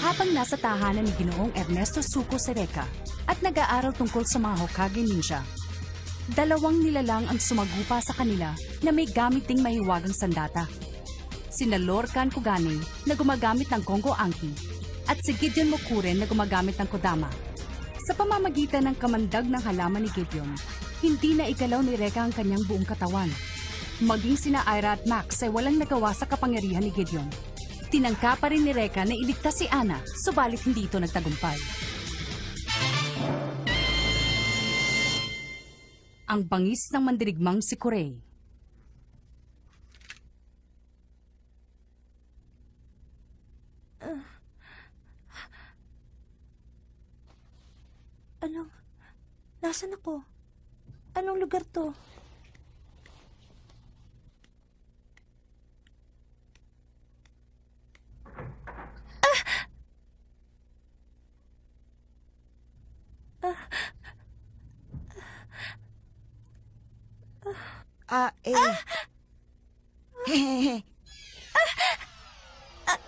Habang nasa tahanan ni Ginoong Ernesto Zuko Sereca at nag-aaral tungkol sa mga Hokage Ninja, dalawang nilalang ang sumagupa sa kanila na may gamit ding mahiwagang sandata. Sina Lorcan Kugane na gumagamit ng Kongo Anki at si Gideon Mokuren na gumagamit ng Kodama. Sa pamamagitan ng kamandag ng halaman ni Gideon, hindi na igalaw ni Reka ang kanyang buong katawan. Maging sina Ira at Max ay walang nagawa sa kapangyarihan ni Gideon. Tinangka pa rin ni Reka na iligtas si Ana, subalit hindi ito nagtagumpay. Ang bangis ng mandirigmang si Kurei. Nasaan ako? Anong lugar to?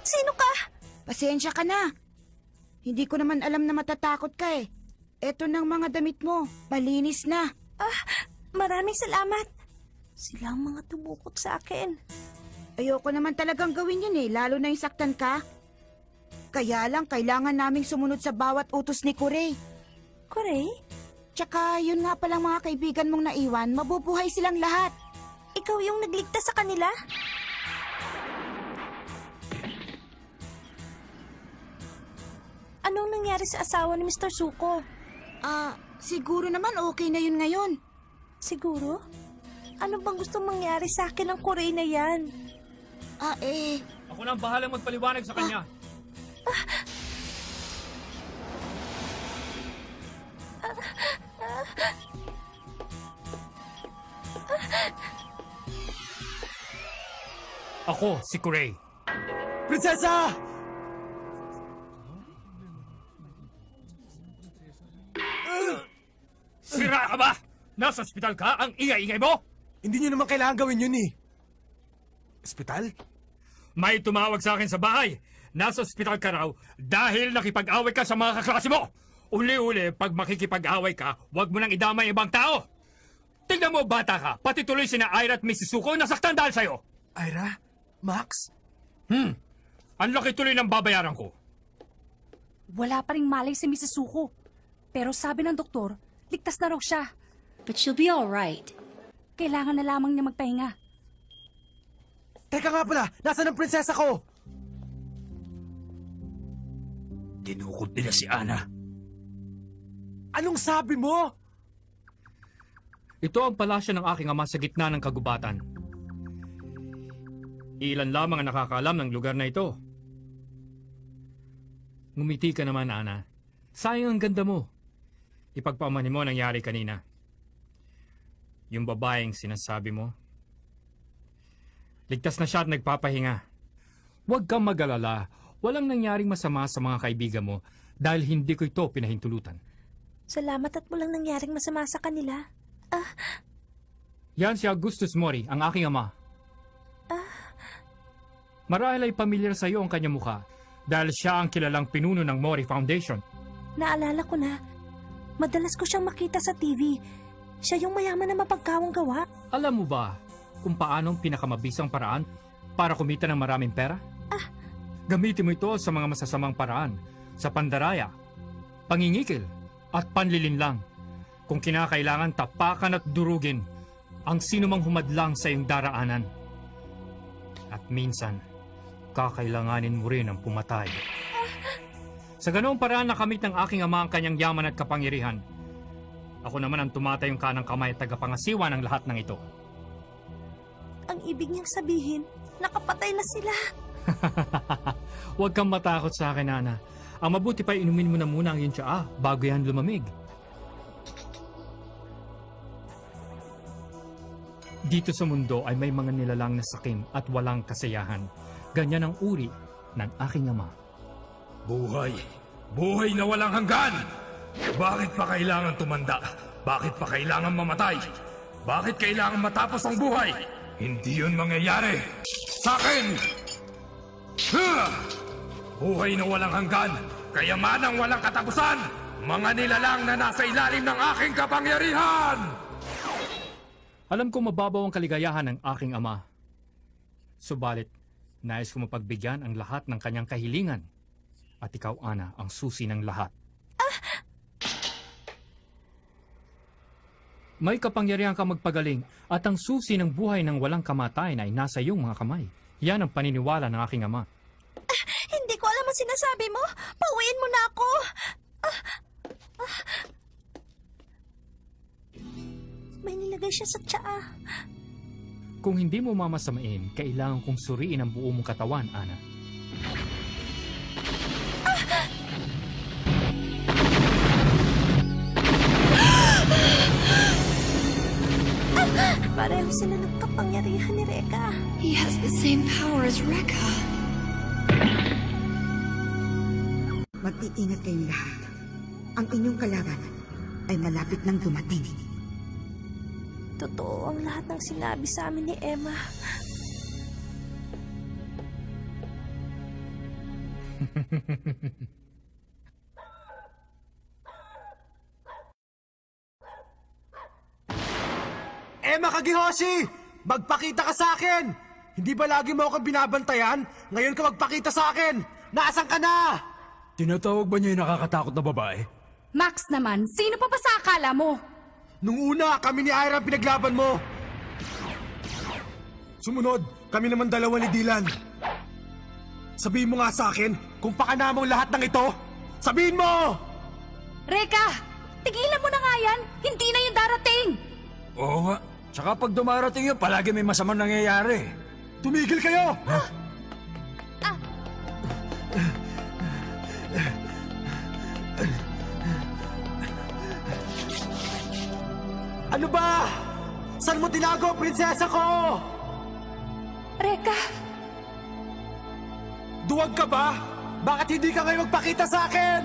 Sino ka? Pasensya ka na. Hindi ko naman alam na matatakot ka eh. Eto ng mga damit mo, malinis na. Maraming salamat. Sila ang mga tumukot sa akin. Ayoko naman talagang gawin yun eh, lalo na yung saktan ka. Kaya lang, kailangan naming sumunod sa bawat utos ni Kurei. Kurei? Tsaka yun nga palang mga kaibigan mong naiwan, mabubuhay silang lahat. Ikaw yung nagligtas sa kanila? Anong nangyari sa asawa ni Mr. Zuko? Siguro naman okay na yun ngayon. Siguro? Ano bang gusto mangyari sa akin ng Kurei na yan? Ako na ang bahalang magpaliwanag sa kanya. Ako, si Kurei. Prinsesa! Sira ka ba? Nasa ospital ka? Ang ingay-ingay mo? Hindi niyo naman kailangan gawin yun eh. Ospital? May tumawag sa akin sa bahay. Nasa ospital ka raw dahil nakipag-away ka sa mga kaklase mo. Uli-uli, pag makikipag-away ka, huwag mo nang idamay ibang tao. Tingnan mo, bata ka. Pati tuloy sina Ira at Mrs. Zuko nasaktan dahil sa'yo. Ira? Max? Ang laki tuloy ng babayaran ko. Wala pa ring malay si Mrs. Zuko. Pero sabi ng doktor, ligtas na raw siya. But she'll be all right. Kailangan na lamang niya magpahinga. Teka nga pala, nasaan ang prinsesa ko? Dinukot nila si Ana. Anong sabi mo? Ito ang palasyo ng aking ama sa gitna ng kagubatan. Ilan lamang ang nakakaalam ng lugar na ito. Ngumiti ka naman, Ana. Sayang ang ganda mo. Ipagpamanin mo nangyari kanina. Yung babaeng sinasabi mo. Ligtas na siya at nagpapahinga. Huwag kang mag-alala. Walang nangyaring masama sa mga kaibigan mo dahil hindi ko ito pinahintulutan. Salamat at walang nangyaring masama sa kanila. Yan si Augustus Mori, ang aking ama. Marahil ay pamilyar sa iyo ang kanyang mukha dahil siya ang kilalang pinuno ng Mori Foundation. Naalala ko na. Madalas ko siyang makita sa TV. Siya yung mayaman na mapagkawang gawa. Alam mo ba kung paano ang pinakamabisang paraan para kumita ng maraming pera? Gamitin mo ito sa mga masasamang paraan, sa pandaraya, pangingikil, at panlilinlang. Kung kinakailangan tapakan at durugin ang sinumang humadlang sa iyong daraanan. At minsan, kakailanganin mo rin ang pumatay. Sa ganoong paraan nakamit ng aking ama ang kanyang yaman at kapangyarihan. Ako naman ang tumatayong kanang kamay at tagapangasiwa ng lahat ng ito. Ang ibig niyang sabihin, nakapatay na sila. Huwag kang matakot sa akin, Ana. Ang mabuti pa inumin mo na muna ang iyong tsaa bago yan lumamig. Dito sa mundo ay may mga nilalang na sakim at walang kasiyahan. Ganyan ang uri ng aking ama. Buhay. Buhay na walang hanggan! Bakit pa kailangan tumanda? Bakit pa kailangan mamatay? Bakit kailangan matapos ang buhay? Hindi yun mangyayari! Sa akin! buhay na walang hanggan, kayamanang walang katapusan, mga nilalang na nasa ilalim ng aking kapangyarihan! Alam ko mababaw ang kaligayahan ng aking ama. Subalit, nais ko mapagbigyan ang lahat ng kanyang kahilingan. At ikaw, Ana, ang susi ng lahat. May kapangyarihan ka magpagaling at ang susi ng buhay ng walang kamatayan ay nasa iyong mga kamay. Yan ang paniniwala ng aking ama. Hindi ko alam ang sinasabi mo. Pauwiin mo na ako. May nilagay siya sa tsaa. Kung hindi mo mamasamain, kailangan kong suriin ang buo mong katawan, Ana. Pareho sila ng kapangyarihan ni Reka. He has the same power as Rekka. Mag-iingat kayong lahat. Ang inyong kalaban ay malapit nang dumating. Totoo ang lahat ng sinabi sa amin ni Emma. Emma Kagihoshi! Magpakita ka sa akin! Hindi ba lagi mo akong binabantayan? Ngayon ka magpakita sa akin! Nasaan ka na? Tinatawag ba niya yung nakakatakot na babae? Max naman, sino pa ba sa akala mo? Nung una, kami ni Ira ang pinaglaban mo. Sumunod, kami naman dalawa ni Dylan. Sabihin mo nga sa akin kung pakana mong lahat ng ito. Sabihin mo! Reka, tigilan mo na nga yan. Hindi na yung darating. Oo nga. Tsaka pag dumarating yun, palagi may masamang nangyayari. Tumigil kayo! Ano ba? Saan mo tinago, prinsesa ko? Reka, Duwag ka ba? Bakit hindi ka ngayon magpakita sa akin?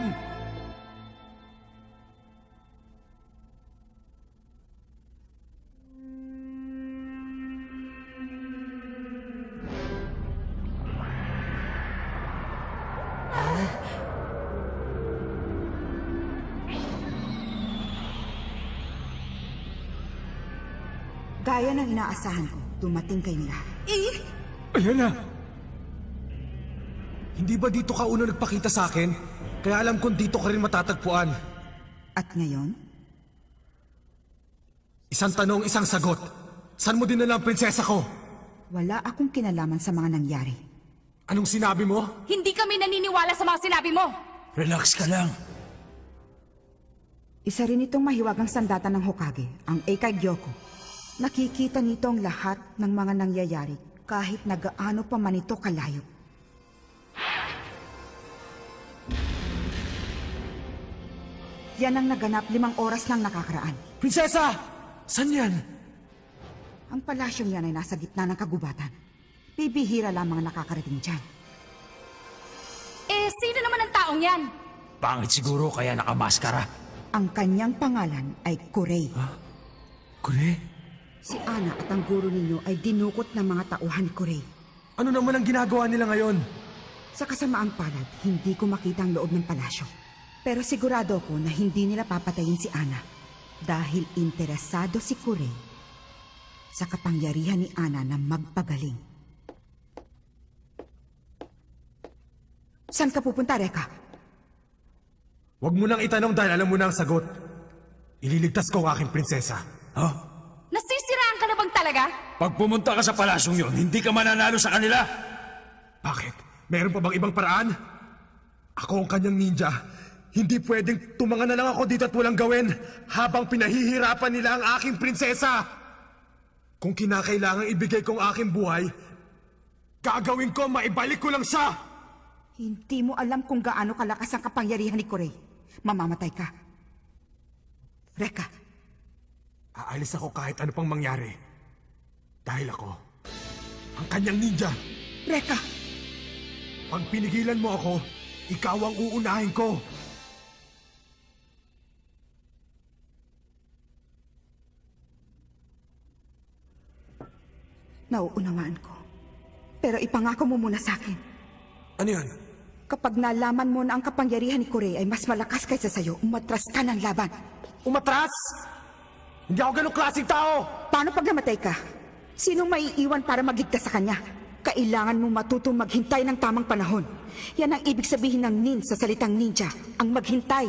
Gaya ng inaasahan ko, dumating kayong lahat. Ayan na! Hindi ba dito ka una nagpakita sa akin? Kaya alam kong dito ka rin matatagpuan. At ngayon, Isang tanong, isang sagot. Saan mo dinala ang prinsesa ko? wala akong kinalaman sa mga nangyari. Anong sinabi mo? hindi kami naniniwala sa mga sinabi mo. Relax ka lang. Isa rin itong mahiwagang sandata ng Hokage, ang Eikai Gyoko. Nakikita nito ang lahat ng mga nangyayari kahit nagaano pa man ito kalayo. Yan ang naganap 5 oras lang nakakaraan. Prinsesa! Saan yan? Ang palasyong yan ay nasa gitna ng kagubatan. Bibihira lamang ang nakakarating dyan. Sino naman ang taong yan? Pangit siguro kaya nakamaskara. Ang kanyang pangalan ay Kurei. Kure? Si Ana at ang guro ninyo ay dinukot ng mga tauhan ni Kurei. Ano naman ang ginagawa nila ngayon? Sa kasamaang palad, hindi ko makita ang loob ng palasyo. Pero sigurado ko na hindi nila papatayin si Ana dahil interesado si Kurei sa kapangyarihan ni Ana na magpagaling. Saan ka pupunta, Reka? Huwag mo nang itanong dahil alam mo na ang sagot. Ililigtas ko ang aking prinsesa. Nasisiraan ka na bang talaga? Pag pumunta ka sa palasyong yon, hindi ka mananalo sa kanila. Bakit? Meron pa bang ibang paraan? Ako ang kanyang ninja. Hindi pwedeng tumangan na lang ako dito at walang gawin habang pinahihirapan nila ang aking prinsesa. Kung kinakailangan ibigay ko ang aking buhay, gagawin ko, maibalik ko lang siya. Hindi mo alam kung gaano kalakas ang kapangyarihan ni Kurei. Mamamatay ka. Reka, Aalis ako kahit ano pang mangyari. Dahil ako, ang kanyang ninja. Reka! Pag pinigilan mo ako, ikaw ang uunahin ko. Nauunawaan ko. Pero ipangako mo muna sa akin. Ano yan? Kapag nalaman mo na ang kapangyarihan ni Corey ay mas malakas kaysa sa'yo, umatras ka ng laban. Umatras? Hindi ako ganong klaseng tao! Paano pag namatay ka? Sinong maiiwan para magligtas sa kanya? Kailangan mo matutong maghintay ng tamang panahon. Yan ang ibig sabihin ng nin sa salitang ninja, ang maghintay.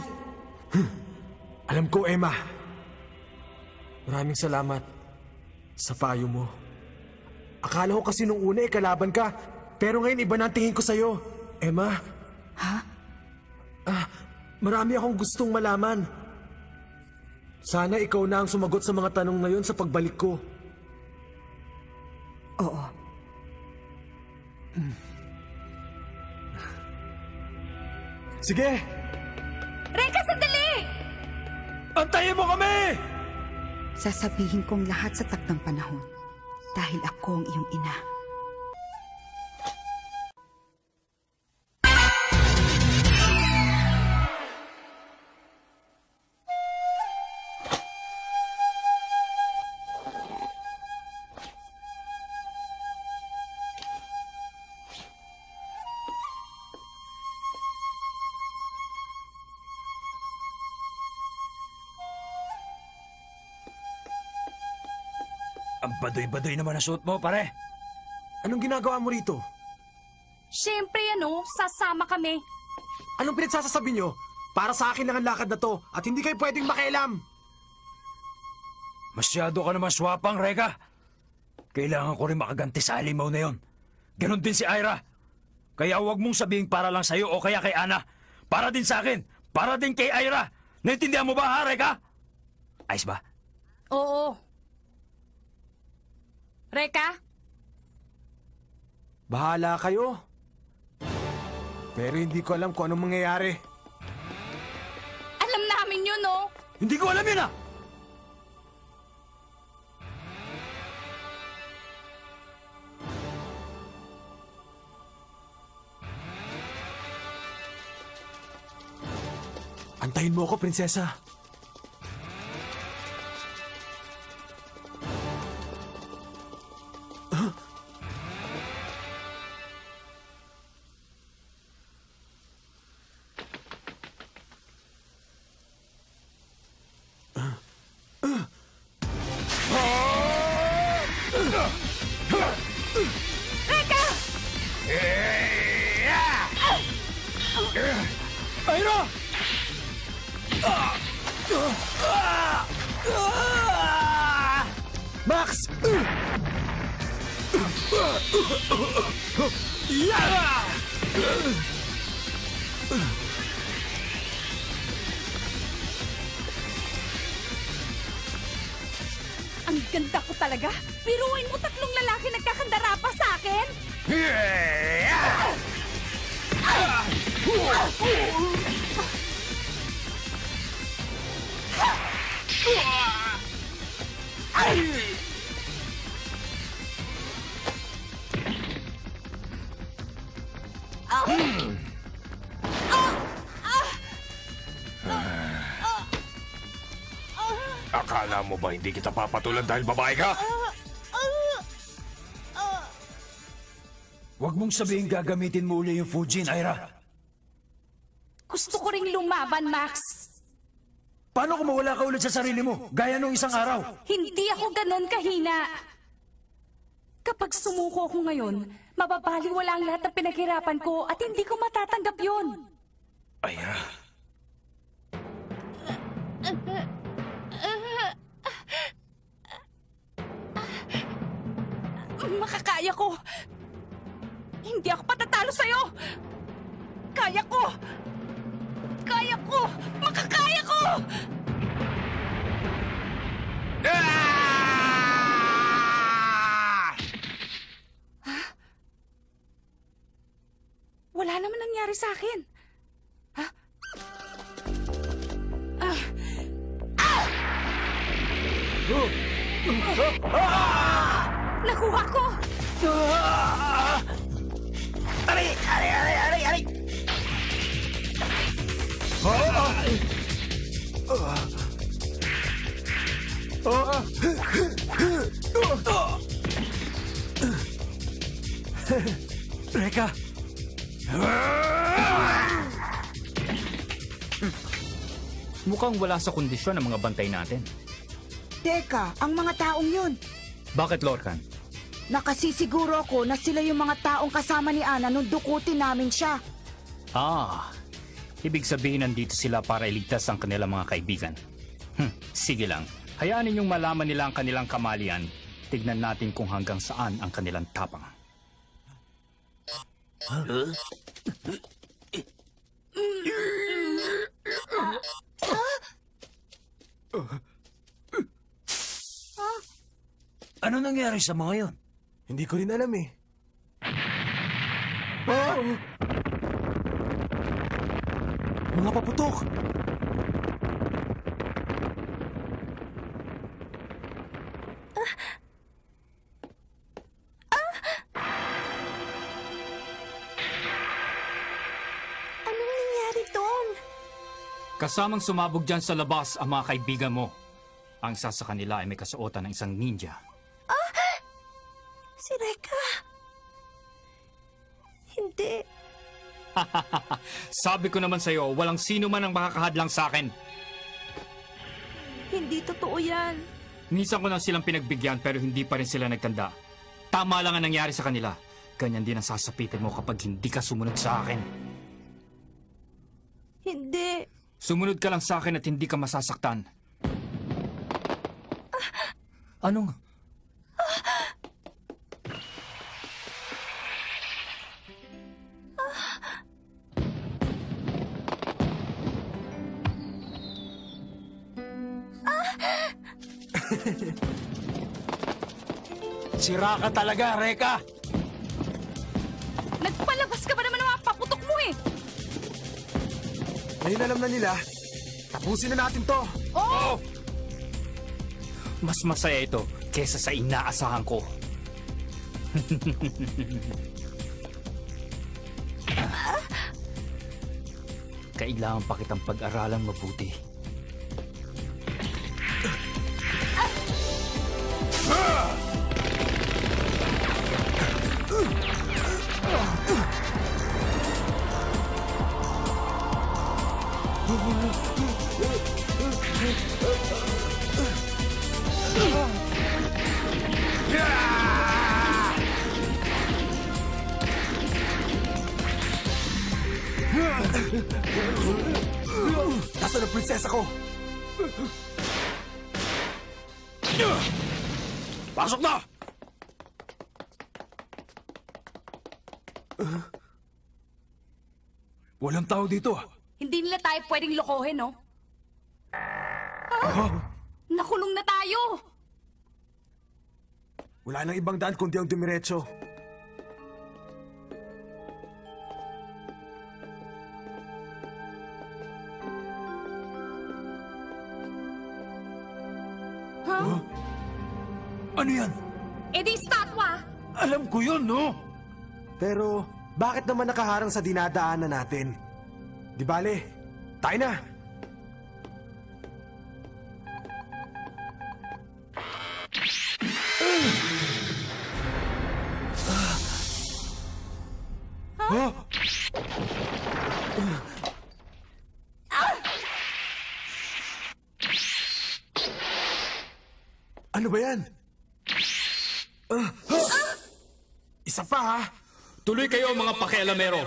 Alam ko, Emma. Maraming salamat sa payo mo. Akala ko kasi nung una kalaban ka, pero ngayon iba na ang tingin ko sa'yo. Emma? Ha? Marami akong gustong malaman. Sana ikaw na ang sumagot sa mga tanong na yon sa pagbalik ko. Oo. Sige! Reka, sandali! Antayin mo kami! Sasabihin kong lahat sa takdang panahon dahil ako ang iyong ina. Ang badoy-badoy naman ang suot mo, pare. Anong ginagawa mo rito? Siyempre, sasama kami. Anong pinagsasasabi nyo? Para sa akin lang ang lakad na to at hindi kayo pwedeng makialam. Masyado ka naman swapang, Reka. Kailangan ko rin makaganti sa alimaw na yon. Ganon din si Ira. Kaya huwag mong sabihin para lang sa'yo o kaya kay Ana. Para din sa akin. Para din kay Ira. Naintindihan mo ba, ha, Reka? Ayos ba? Oo. Reka? Bahala kayo. Pero hindi ko alam kung anong mangyayari. Alam namin yun, no? Hindi ko alam yun, ah! Antayin mo ako, prinsesa. Ira! Max! Ang ganda ko talaga. Biruin mo, tatlong lalaki nagkakandara pa sa akin. Akala mo ba hindi kita papatulan dahil babae ka? Huwag mong sabihin gagamitin mo uli yung Fujin, Ira. Gusto ko ring lumaban, Max. Paano kung mawala ka ulit sa sarili mo, gaya nung isang araw? Hindi ako ganon kahina. Kapag sumuko ako ngayon, mababaliwala ang lahat ng pinaghirapan ko at hindi ko matatanggap yon. Ira. Makakaya ko. Hindi ako patatalo sa'yo. Kaya ko. Kaya ko. Makakaya ko. Ha? Wala naman nangyari sa akin. Ha? Nakuha ko! Aray! Aray! Aray! Aray! Aray! Reka! Mukhang wala sa kondisyon ang mga bantay natin. Teka, ang mga taong yun. Bakit, Lorcan? Nakasisiguro ko na sila yung mga taong kasama ni Ana nung dukutin namin siya. Ibig sabihin nandito sila para iligtas ang kanilang mga kaibigan. Sige lang. Hayaan ninyong malaman nila ang kanilang kamalian. Tignan natin kung hanggang saan ang kanilang tapang. Ano nangyari sa mga yon? Hindi ko rin alam eh. Mga paputok! Anong nangyari doon? Kasamang sumabog dyan sa labas ang mga kaibigan mo. Ang isa sa kanila ay may kasuotan ng isang ninja. Si Reka. Hindi. Sabi ko naman sa'yo, walang sino man ang makakahadlang sa akin. Hindi totoo yan. Minsan ko na silang pinagbigyan pero hindi pa rin sila nagtanda. Tama lang ang nangyari sa kanila. Ganyan din ang sasapitin mo kapag hindi ka sumunod sa akin. Hindi. Sumunod ka lang sa akin at hindi ka masasaktan. Anong? Sira ka talaga, Reka! Nagpalabas ka ba naman ng mga paputok mo eh? Ngayon alam na nila. Tapusin na natin to. Oh! Mas masaya ito kesa sa inaasahan ko. Kailangan pa kitang pag-aralan mabuti. Nasaan ang prinsesa ko? Pasok na! Walang tao dito. Hindi nila tayo pwedeng lokohin, no? Nakulong na tayo! Wala nang ibang daan kundi ang dumiretso. Ano yan? Eh di statwa! Alam ko yun, no? Pero bakit naman nakaharang sa dinadaanan natin? Di bale, tayo na! Ano ba yan? Isa pa ha? Tuloy kayo mga pakialamero.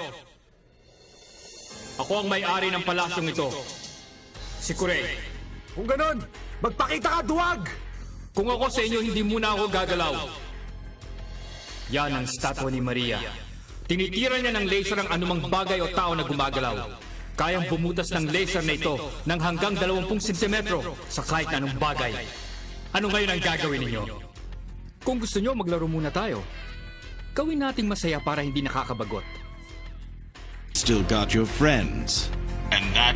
Ako ang may-ari ng palasyong ito. Si Kurey. Kung ganon, magpakita ka, duwag! Kung ako sa inyo, hindi muna ako gagalaw. Yan ang statwa ni Maria. Tinitira niya ng laser ang anumang bagay o tao na gumagalaw. Kayang bumutas ng laser na ito ng hanggang 20 sentimetro sa kahit na anong bagay. Ano ngayon ang gagawin ninyo? Kung gusto nyo, maglaro muna tayo. Gawin nating masaya para hindi nakakabagot. Still got your friends. And that...